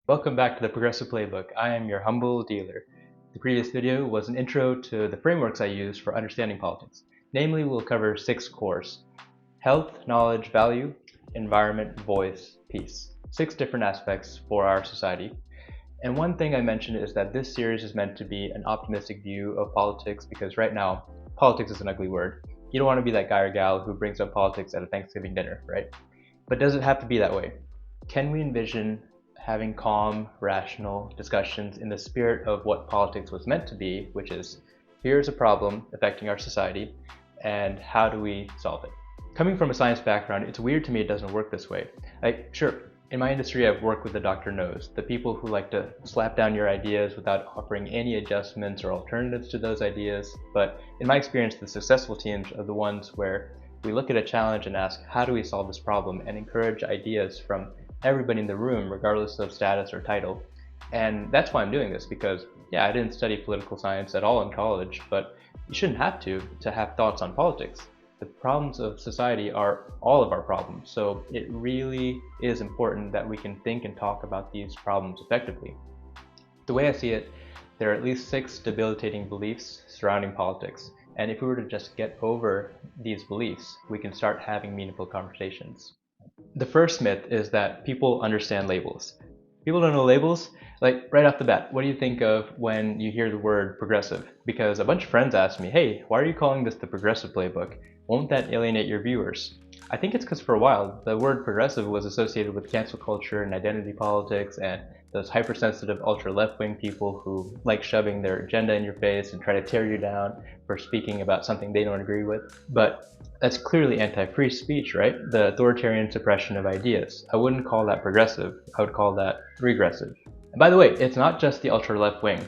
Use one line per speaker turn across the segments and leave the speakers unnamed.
Welcome back to the Progressive Playbook. I am your humble dealer. The previous video was an intro to the frameworks I use for understanding politics. Namely, we'll cover 6 cores: health, knowledge, value, environment, voice, peace. 6 different aspects for our society. And one thing I mentioned is that this series is meant to be an optimistic view of politics because right now, politics is an ugly word. You don't want to be that guy or gal who brings up politics at a Thanksgiving dinner, right? But does it have to be that way? Can we envision having calm, rational discussions in the spirit of what politics was meant to be, which is here's a problem affecting our society, and how do we solve it? Coming from a science background, it's weird to me it doesn't work this way. Sure, in my industry I've worked with the Dr. No's, the people who like to slap down your ideas without offering any adjustments or alternatives to those ideas, but in my experience the successful teams are the ones where we look at a challenge and ask, how do we solve this problem, and encourage ideas from everybody in the room, regardless of status or title. And that's why I'm doing this, because yeah, I didn't study political science at all in college, but you shouldn't have to have thoughts on politics. The problems of society are all of our problems, so it really is important that we can think and talk about these problems effectively. The way I see it, there are at least 6 debilitating beliefs surrounding politics. And if we were to just get over these beliefs, we can start having meaningful conversations. The first myth is that people understand labels. People don't know labels? Like, right off the bat, what do you think of when you hear the word progressive? Because a bunch of friends asked me, hey, why are you calling this the Progressive Playbook? Won't that alienate your viewers? I think it's because for a while, the word progressive was associated with cancel culture and identity politics and those hypersensitive ultra-left-wing people who like shoving their agenda in your face and try to tear you down for speaking about something they don't agree with. But that's clearly anti-free speech, right? The authoritarian suppression of ideas. I wouldn't call that progressive. I would call that regressive. And by the way, it's not just the ultra-left-wing.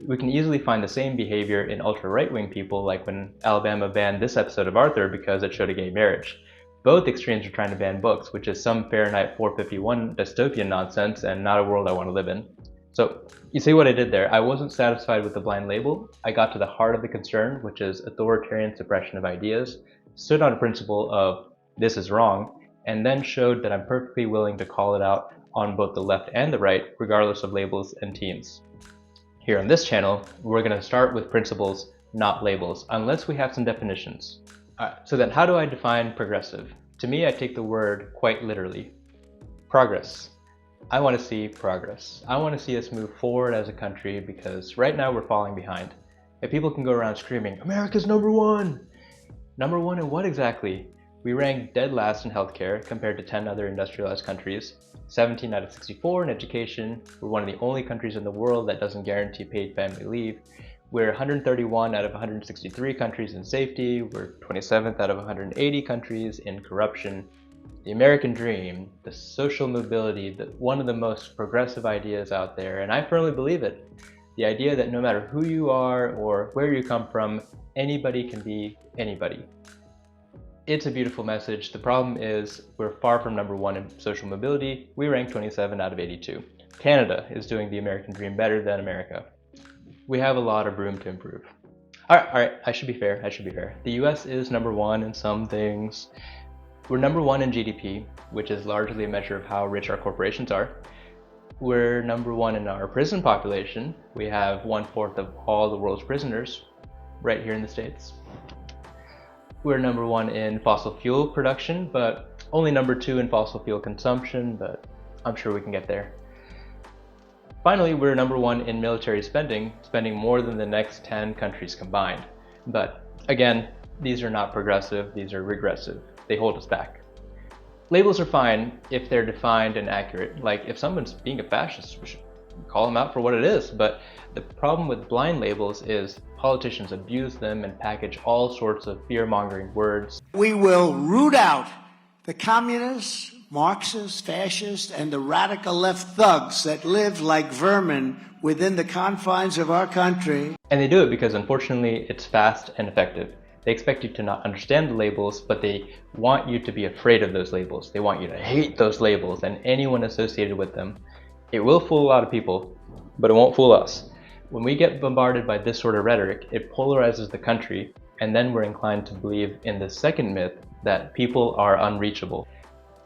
We can easily find the same behavior in ultra-right-wing people, like when Alabama banned this episode of Arthur because it showed a gay marriage. Both extremes are trying to ban books, which is some Fahrenheit 451 dystopian nonsense and not a world I want to live in. So you see what I did there? I wasn't satisfied with the blind label. I got to the heart of the concern, which is authoritarian suppression of ideas, stood on a principle of this is wrong, and then showed that I'm perfectly willing to call it out on both the left and the right, regardless of labels and teams. Here on this channel, we're going to start with principles, not labels, unless we have some definitions. Alright, so then how do I define progressive? To me, I take the word quite literally. Progress. I want to see progress. I want to see us move forward as a country because right now we're falling behind. If people can go around screaming, America's number one! Number one in what exactly? We rank dead last in healthcare compared to 10 other industrialized countries. 17 out of 64 in education. We're one of the only countries in the world that doesn't guarantee paid family leave. We're 131 out of 163 countries in safety. We're 27th out of 180 countries in corruption. The American dream, the social mobility, one of the most progressive ideas out there, and I firmly believe it. The idea that no matter who you are or where you come from, anybody can be anybody. It's a beautiful message. The problem is we're far from number 1 in social mobility. We rank 27 out of 82. Canada is doing the American dream better than America. We have a lot of room to improve. All right, I should be fair. The US is number 1 in some things. We're number 1 in GDP, which is largely a measure of how rich our corporations are. We're number 1 in our prison population. We have 1/4 of all the world's prisoners right here in the States. We're number 1 in fossil fuel production, but only number 2 in fossil fuel consumption, but I'm sure we can get there. Finally, we're number 1 in military spending more than the next 10 countries combined. But again, these are not progressive, these are regressive. They hold us back. Labels are fine if they're defined and accurate. Like if someone's being a fascist, we should call them out for what it is. But the problem with blind labels is politicians abuse them and package all sorts of fear-mongering words.
We will root out the communists, Marxists, fascists, and the radical left thugs that live like vermin within the confines of our country.
And they do it because unfortunately it's fast and effective. They expect you to not understand the labels, but they want you to be afraid of those labels. They want you to hate those labels and anyone associated with them. It will fool a lot of people, but it won't fool us. When we get bombarded by this sort of rhetoric, it polarizes the country, and then we're inclined to believe in the second myth that people are unreachable.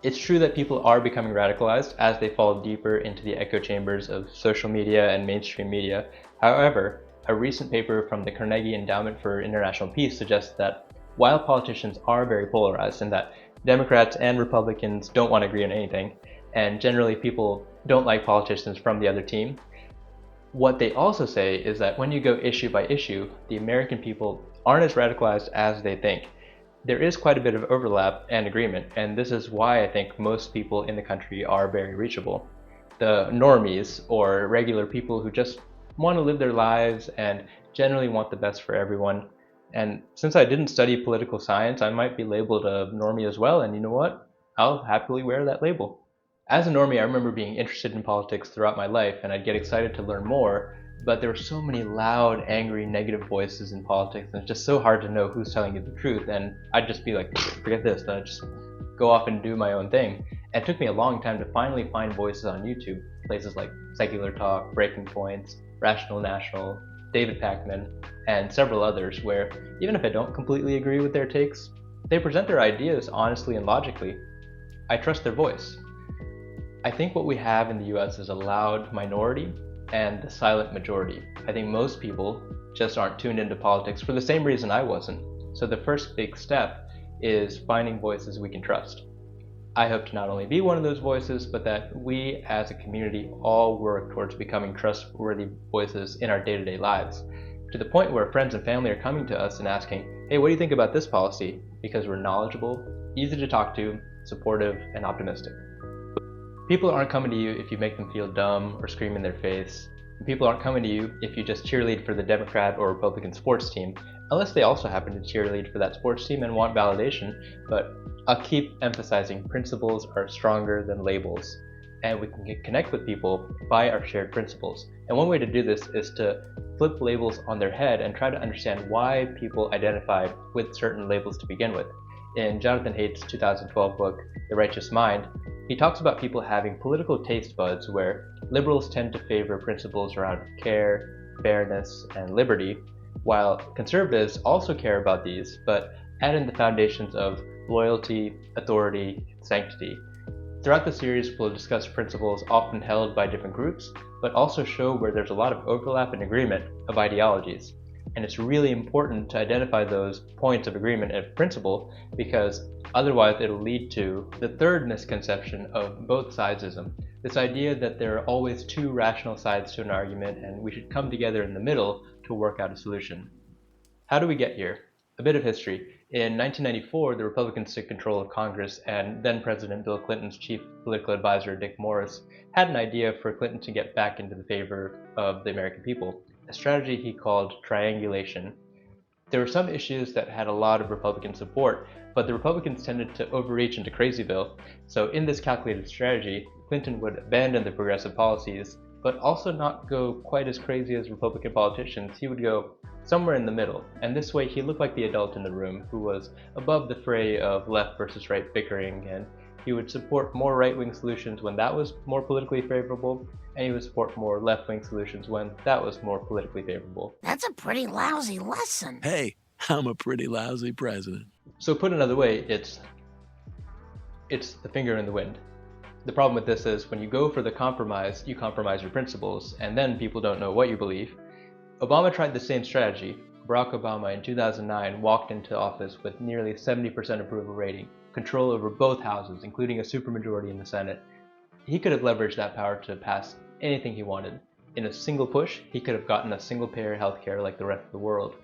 It's true that people are becoming radicalized as they fall deeper into the echo chambers of social media and mainstream media. However, a recent paper from the Carnegie Endowment for International Peace suggests that while politicians are very polarized and that Democrats and Republicans don't want to agree on anything, and generally people don't like politicians from the other team, what they also say is that when you go issue by issue, the American people aren't as radicalized as they think. There is quite a bit of overlap and agreement, and this is why I think most people in the country are very reachable. The normies, or regular people who just want to live their lives and generally want the best for everyone. And since I didn't study political science, I might be labeled a normie as well, and you know what? I'll happily wear that label. As a normie, I remember being interested in politics throughout my life, and I'd get excited to learn more, but there were so many loud, angry, negative voices in politics, and it's just so hard to know who's telling you the truth, and I'd just be like, forget this, then I'd just go off and do my own thing. And it took me a long time to finally find voices on YouTube, places like Secular Talk, Breaking Points, Rational National, David Pakman, and several others, where even if I don't completely agree with their takes, they present their ideas honestly and logically. I trust their voice. I think what we have in the US is a loud minority and the silent majority. I think most people just aren't tuned into politics for the same reason I wasn't. So the first big step is finding voices we can trust. I hope to not only be one of those voices, but that we as a community all work towards becoming trustworthy voices in our day-to-day lives, to the point where friends and family are coming to us and asking, hey, what do you think about this policy? Because we're knowledgeable, easy to talk to, supportive, and optimistic. People aren't coming to you if you make them feel dumb or scream in their face. People aren't coming to you if you just cheerlead for the Democrat or Republican sports team, unless they also happen to cheerlead for that sports team and want validation. But I'll keep emphasizing principles are stronger than labels, and we can connect with people by our shared principles. And one way to do this is to flip labels on their head and try to understand why people identified with certain labels to begin with. In Jonathan Haidt's 2012 book, The Righteous Mind, he talks about people having political taste buds where liberals tend to favor principles around care, fairness, and liberty, while conservatives also care about these, but add in the foundations of loyalty, authority, and sanctity. Throughout the series, we'll discuss principles often held by different groups, but also show where there's a lot of overlap and agreement of ideologies. And it's really important to identify those points of agreement and principle, because otherwise it'll lead to the third misconception of both Sides-ism, this idea that there are always two rational sides to an argument and we should come together in the middle to work out a solution. How do we get here? A bit of history. In 1994, the Republicans took control of Congress, and then President Bill Clinton's chief political advisor, Dick Morris, had an idea for Clinton to get back into the favor of the American people, a strategy he called triangulation. There were some issues that had a lot of Republican support, but the Republicans tended to overreach into Crazyville. So in this calculated strategy, Clinton would abandon the progressive policies, but also not go quite as crazy as Republican politicians. He would go somewhere in the middle, and this way he looked like the adult in the room who was above the fray of left versus right bickering, and he would support more right-wing solutions when that was more politically favorable, and he would support more left-wing solutions when that was more politically favorable.
That's a pretty lousy lesson.
Hey, I'm a pretty lousy president.
So put another way, it's the finger in the wind. The problem with this is when you go for the compromise, you compromise your principles, and then people don't know what you believe. Obama tried the same strategy. Barack Obama in 2009 walked into office with nearly 70% approval rating, control over both houses, including a supermajority in the Senate. He could have leveraged that power to pass anything he wanted. In a single push, he could have gotten a single-payer healthcare like the rest of the world,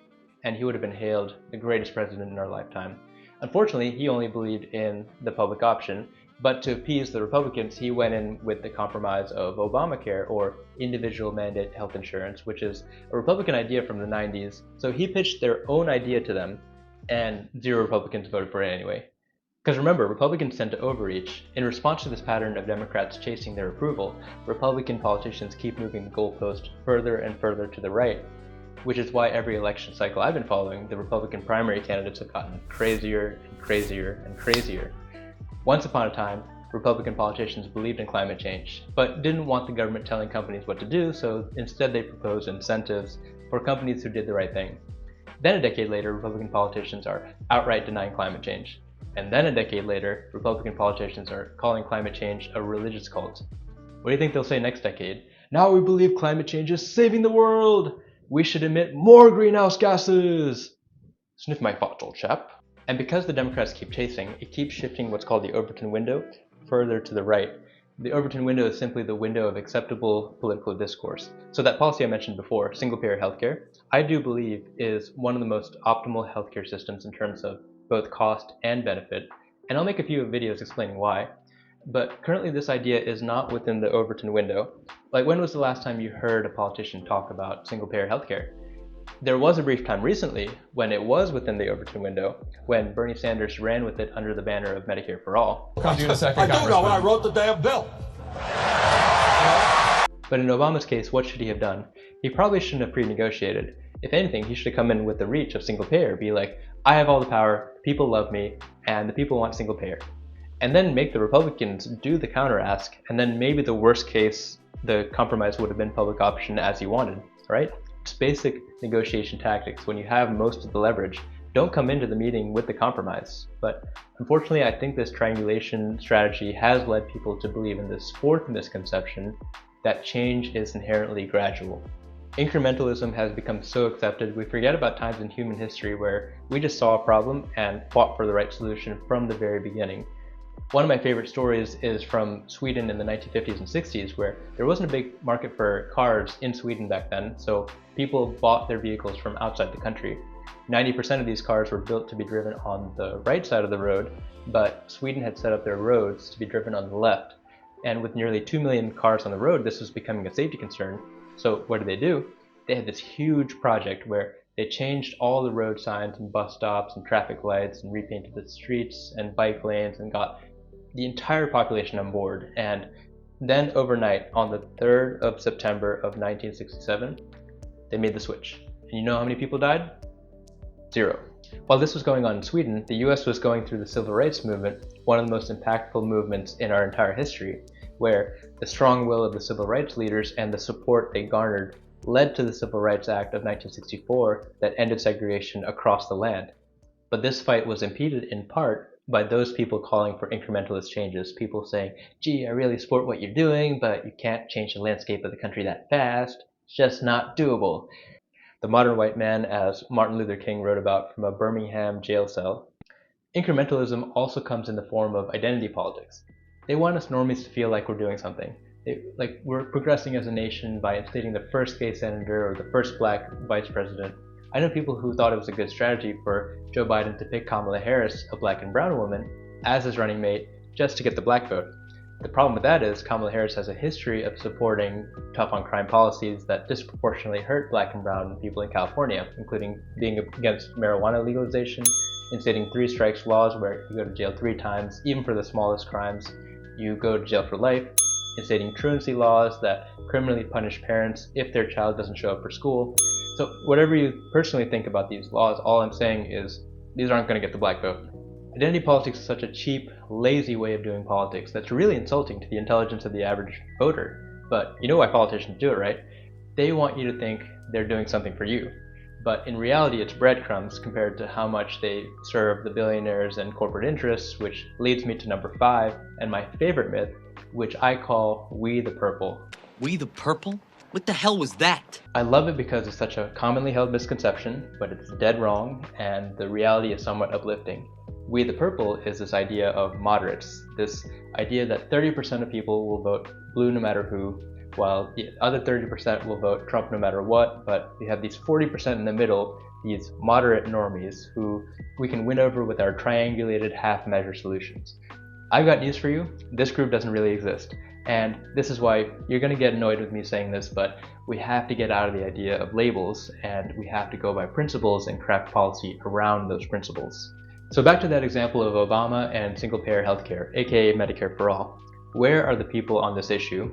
and he would have been hailed the greatest president in our lifetime. Unfortunately, he only believed in the public option, but to appease the Republicans, he went in with the compromise of Obamacare, or individual mandate health insurance, which is a Republican idea from the 90s. So he pitched their own idea to them, and 0 Republicans voted for it anyway. Because remember, Republicans tend to overreach. In response to this pattern of Democrats chasing their approval, Republican politicians keep moving the goalpost further and further to the right, which is why every election cycle I've been following, the Republican primary candidates have gotten crazier and crazier and crazier. Once upon a time, Republican politicians believed in climate change, but didn't want the government telling companies what to do, so instead they proposed incentives for companies who did the right thing. Then a decade later, Republican politicians are outright denying climate change. And then a decade later, Republican politicians are calling climate change a religious cult. What do you think they'll say next decade? Now we believe climate change is saving the world! We should emit more greenhouse gases! Sniff my thoughts, old chap. And because the Democrats keep chasing, it keeps shifting what's called the Overton window further to the right. The Overton window is simply the window of acceptable political discourse. So that policy I mentioned before, single-payer healthcare, I do believe is one of the most optimal healthcare systems in terms of both cost and benefit, and I'll make a few videos explaining why. But currently this idea is not within the Overton window. Like, when was the last time you heard a politician talk about single-payer healthcare? There was a brief time recently when it was within the Overton window, when Bernie Sanders ran with it under the banner of Medicare for All.
Come to you in a second, I do know, I wrote the damn bill.
But in Obama's case, what should he have done? He probably shouldn't have pre-negotiated. If anything, he should have come in with the reach of single payer, be like, I have all the power, people love me, and the people want single payer. And then make the Republicans do the counter ask, and then maybe the worst case, the compromise would have been public option as he wanted, right? Just basic negotiation tactics. When you have most of the leverage, don't come into the meeting with the compromise. But unfortunately, I think this triangulation strategy has led people to believe in this fourth misconception, that change is inherently gradual. Incrementalism has become so accepted, we forget about times in human history where we just saw a problem and fought for the right solution from the very beginning. One of my favorite stories is from Sweden in the 1950s and 60s, where there wasn't a big market for cars in Sweden back then, so people bought their vehicles from outside the country. 90% of these cars were built to be driven on the right side of the road, but Sweden had set up their roads to be driven on the left. And with nearly 2 million cars on the road, this was becoming a safety concern. So what did? They had this huge project where they changed all the road signs and bus stops and traffic lights and repainted the streets and bike lanes and got the entire population on board. And then overnight, on the 3rd of September of 1967, they made the switch. And you know how many people died? 0. While this was going on in Sweden, the US was going through the civil rights movement, one of the most impactful movements in our entire history, where the strong will of the civil rights leaders and the support they garnered led to the Civil Rights Act of 1964 that ended segregation across the land. But this fight was impeded in part by those people calling for incrementalist changes, people saying, gee, I really support what you're doing, but you can't change the landscape of the country that fast. It's just not doable. The modern white man, as Martin Luther King wrote about from a Birmingham jail cell. Incrementalism also comes in the form of identity politics. They want us normies to feel like we're doing something. Like we're progressing as a nation by instating the first gay senator or the first black vice president. I know people who thought it was a good strategy for Joe Biden to pick Kamala Harris, a black and brown woman, as his running mate just to get the black vote. The problem with that is Kamala Harris has a history of supporting tough-on-crime policies that disproportionately hurt black and brown people in California, including being against marijuana legalization, instating 3 strikes laws where you go to jail 3 times, even for the smallest crimes. You go to jail for life, instating truancy laws that criminally punish parents if their child doesn't show up for school. So whatever you personally think about these laws, all I'm saying is these aren't going to get the black vote. Identity politics is such a cheap, lazy way of doing politics that's really insulting to the intelligence of the average voter. But you know why politicians do it, right? They want you to think they're doing something for you. But in reality, it's breadcrumbs compared to how much they serve the billionaires and corporate interests, which leads me to number 5, and my favorite myth, which I call We the Purple.
We the Purple? What the hell was that?
I love it because it's such a commonly held misconception, but it's dead wrong, and the reality is somewhat uplifting. We the Purple is this idea of moderates, this idea that 30% of people will vote blue no matter who, while the other 30% will vote Trump no matter what, but we have these 40% in the middle, these moderate normies who we can win over with our triangulated half-measure solutions. I've got news for you, this group doesn't really exist. And this is why you're going to get annoyed with me saying this, but we have to get out of the idea of labels, and we have to go by principles and craft policy around those principles. So back to that example of Obama and single-payer healthcare, aka Medicare for All. Where are the people on this issue?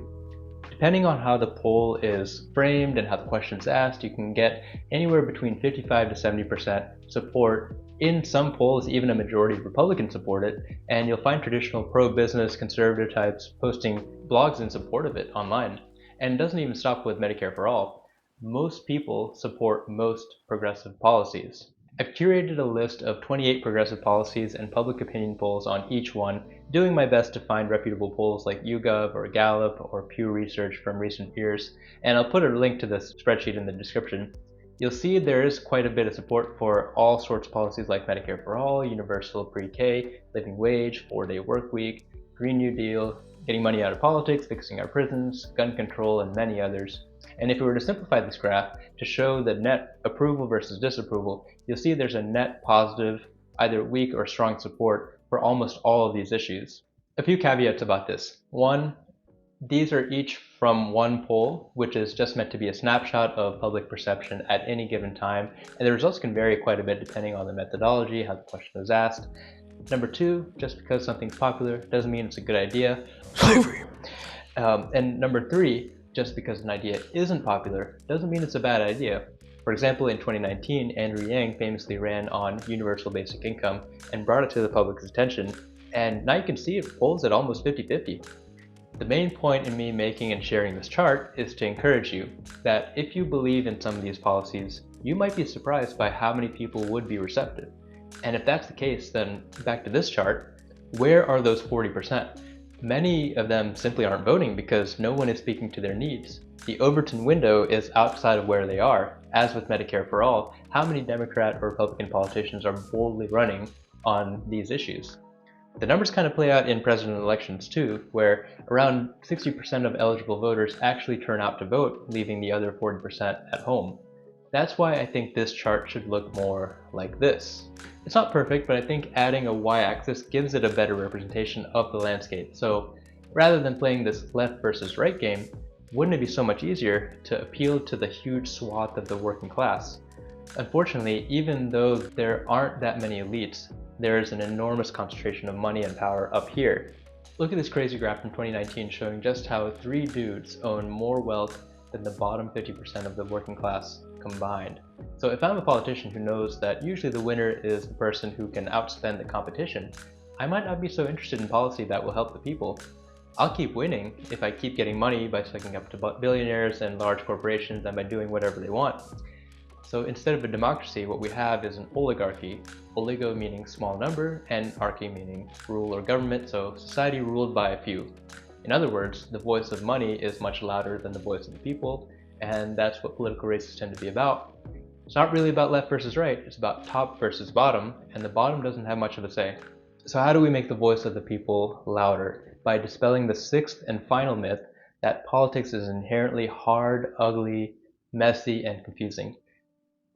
Depending on how the poll is framed and how the question's asked, you can get anywhere between 55 to 70% support. In some polls, even a majority of Republicans support it, and you'll find traditional pro-business conservative types posting blogs in support of it online. And it doesn't even stop with Medicare for All. Most people support most progressive policies. I've curated a list of 28 progressive policies and public opinion polls on each one, doing my best to find reputable polls like YouGov or Gallup or Pew Research from recent years, and I'll put a link to this spreadsheet in the description. You'll see there is quite a bit of support for all sorts of policies like Medicare for All, universal pre-K, living wage, 4-day work week, Green New Deal, getting money out of politics, fixing our prisons, gun control, and many others. And if we were to simplify this graph to show the net approval versus disapproval, you'll see there's a net positive, either weak or strong support for almost all of these issues. A few caveats about this. One, these are each from one poll, which is just meant to be a snapshot of public perception at any given time, and the results can vary quite a bit depending on the methodology, how the question was asked. Number two, just because something's popular doesn't mean it's a good idea. Slavery! And number three, just because an idea isn't popular doesn't mean it's a bad idea. For example, in 2019, Andrew Yang famously ran on universal basic income and brought it to the public's attention, and now you can see it polls at almost 50-50. The main point in me making and sharing this chart is to encourage you that if you believe in some of these policies, you might be surprised by how many people would be receptive. And if that's the case, then back to this chart, where are those 40%? Many of them simply aren't voting because no one is speaking to their needs. The Overton window is outside of where they are. As with Medicare for All, how many Democrat or Republican politicians are boldly running on these issues? The numbers kind of play out in presidential elections too, where around 60% of eligible voters actually turn out to vote, leaving the other 40% at home. That's why I think this chart should look more like this. It's not perfect, but I think adding a y-axis gives it a better representation of the landscape. So rather than playing this left versus right game, wouldn't it be so much easier to appeal to the huge swath of the working class? Unfortunately, even though there aren't that many elites, there is an enormous concentration of money and power up here. Look at this crazy graph from 2019 showing just how 3 dudes own more wealth than the bottom 50% of the working class combined. So if I'm a politician who knows that usually the winner is the person who can outspend the competition, I might not be so interested in policy that will help the people. I'll keep winning if I keep getting money by sucking up to billionaires and large corporations and by doing whatever they want. So instead of a democracy, what we have is an oligarchy. Oligo meaning small number, and archy meaning rule or government, so society ruled by a few. In other words, the voice of money is much louder than the voice of the people, and that's what political races tend to be about. It's not really about left versus right, it's about top versus bottom, and the bottom doesn't have much of a say. So how do we make the voice of the people louder? By dispelling the sixth and final myth that politics is inherently hard, ugly, messy, and confusing.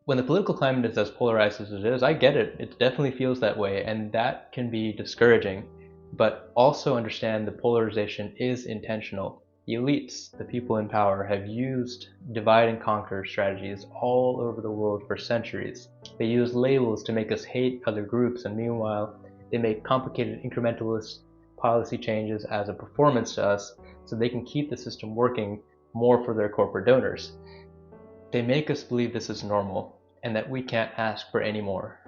When the political climate is as polarized as it is, I get it. It definitely feels that way, and that can be discouraging. But also understand the polarization is intentional. The elites, the people in power, have used divide and conquer strategies all over the world for centuries. They use labels to make us hate other groups, and meanwhile, they make complicated incrementalist policy changes as a performance to us so they can keep the system working more for their corporate donors. They make us believe this is normal and that we can't ask for any more.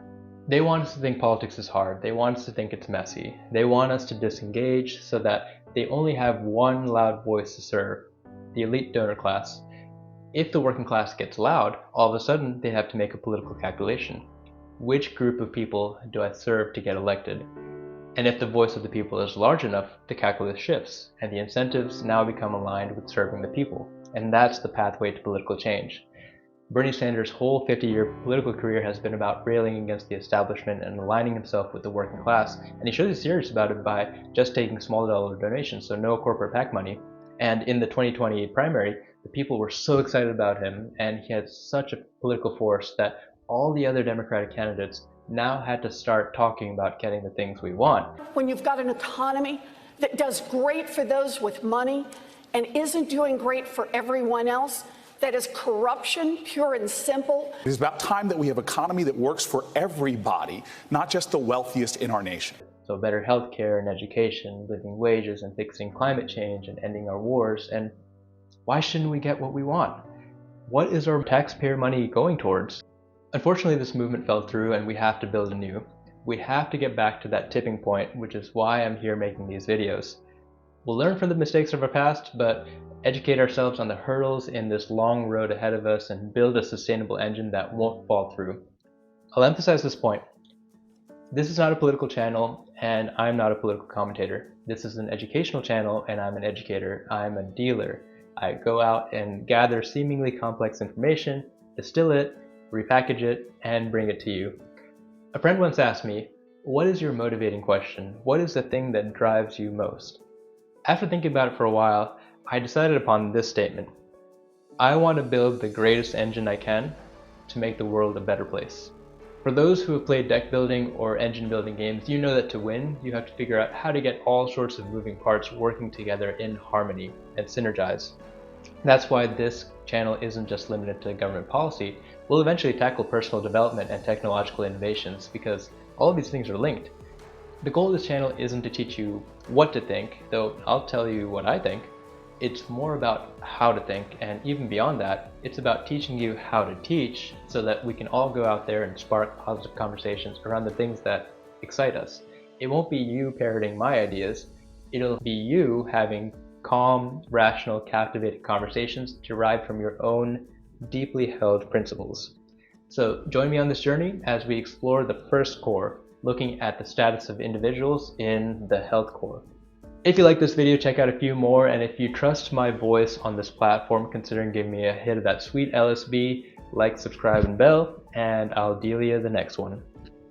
They want us to think politics is hard. They want us to think it's messy. They want us to disengage so that they only have one loud voice to serve, the elite donor class. If the working class gets loud, all of a sudden they have to make a political calculation. Which group of people do I serve to get elected? And if the voice of the people is large enough, the calculus shifts, and the incentives now become aligned with serving the people. And that's the pathway to political change. Bernie Sanders' whole 50-year political career has been about railing against the establishment and aligning himself with the working class, and he shows he's serious about it by just taking small dollar donations, so no corporate PAC money. And in the 2020 primary, the people were so excited about him, and he had such a political force that all the other Democratic candidates now had to start talking about getting the things we want.
When you've got an economy that does great for those with money and isn't doing great for everyone else, that is corruption, pure and simple.
It is about time that we have an economy that works for everybody, not just the wealthiest in our nation.
So better healthcare and education, living wages and fixing climate change and ending our wars. And why shouldn't we get what we want? What is our taxpayer money going towards? Unfortunately, this movement fell through and we have to build anew. We have to get back to that tipping point, which is why I'm here making these videos. We'll learn from the mistakes of our past, but educate ourselves on the hurdles in this long road ahead of us and build a sustainable engine that won't fall through. I'll emphasize this point. This is not a political channel, and I'm not a political commentator. This is an educational channel, and I'm an educator. I'm a dealer. I go out and gather seemingly complex information, distill it, repackage it, and bring it to you. A friend once asked me, what is your motivating question? What is the thing that drives you most? After thinking about it for a while, I decided upon this statement. I want to build the greatest engine I can to make the world a better place. For those who have played deck building or engine building games, you know that to win, you have to figure out how to get all sorts of moving parts working together in harmony and synergize. That's why this channel isn't just limited to government policy. We'll eventually tackle personal development and technological innovations because all of these things are linked. The goal of this channel isn't to teach you what to think, though I'll tell you what I think. It's more about how to think, and even beyond that, it's about teaching you how to teach so that we can all go out there and spark positive conversations around the things that excite us. It won't be you parroting my ideas, it'll be you having calm, rational, captivating conversations derived from your own deeply held principles. So join me on this journey as we explore the first core, looking at the status of individuals in the health core. If you like this video, check out a few more, and if you trust my voice on this platform, consider giving me a hit of that sweet LSB, like, subscribe, and bell, and I'll deal you the next one.